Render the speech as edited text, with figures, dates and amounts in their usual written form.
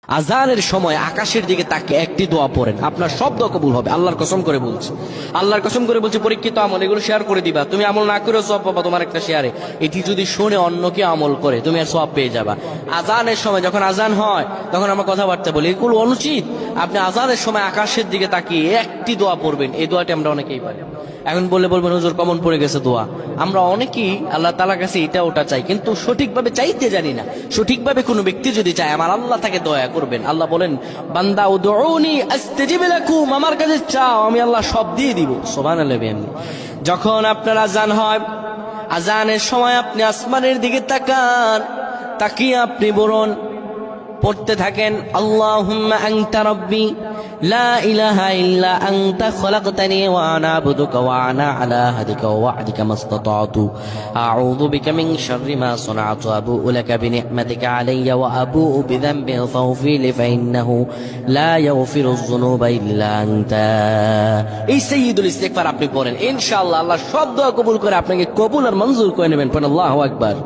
আজানের সময় আকাশের দিকে তাকে একটি দোয়া পড়েন, আপনার সব দোয়া কবুল হবে। আল্লাহর কসম করে বলছি, আল্লাহর কসম করে বলছি, পরীক্ষিত আমল এগুলো শেয়ার করে দিবা। তুমি আমল না করেও সওয়াব পাবা তোমার একটা শেয়ারে। এটি যদি শুনে অন্য কেউ আমল করে তুমি আর সওয়াব পেয়ে যাবা। আজানের সময় যখন আজান হয় তখন আমরা কথাবার্তা বলি, এগুলো অনুচিত। আপনি আজানের সময় আকাশের দিকে তাকিয়ে একটি দোয়া পড়বেন। এই দোয়াটি আমরা অনেকেই পারি। এখন বলবেন হুজুর কমন পড়ে গেছে দোয়া। আমরা অনেকেই আল্লাহ তাআলার কাছে এটা ওটা চাই, কিন্তু সঠিকভাবে চাইতে জানি না। সঠিকভাবে কোনো ব্যক্তি যদি চায় আমার আল্লাহ তাকে দয়া করবেন। আল্লাহ বলেন, বান্দা উদউনি আস্তাজিব লাকুম, আমার কাছে চাও আমি আল্লাহ সব দিয়ে দিব। সুবহানাল্লাহ। যখন আপনার আজান হয়, আজানের সময় আপনি আসমানের দিকে তাকান, তাকিয়ে আপনি বলুন, পড়তে থাকেন, আল্লাহুম্মা আনতা রাব্বি লা ইলাহা ইল্লা আনতা খলাকতানি ওয়া আনা আবদুকা ওয়া আনা আলা আহদিকা ওয়া ওয়া'দিকা মাসতাতা'তু আউযু বিকা মিন শাররি মা সানা'তু আবু'ু লাকা বিনি'মাতিকা আলাইয়া ওয়া আবু'ু বিযানবি ফাগফির লি ফাইন্নাহু লা ইয়াগফিরুয যুনুবা ইল্লা আনতা। এই সাইয়্যিদুল ইস্তিগফার আপনি পড়েন, ইনশাআল্লাহ আল্লাহ সব দোয়া কবুল করে আপনাকে কবুল আর মঞ্জুর করে নেবেন। পড়েন আল্লাহু আকবার।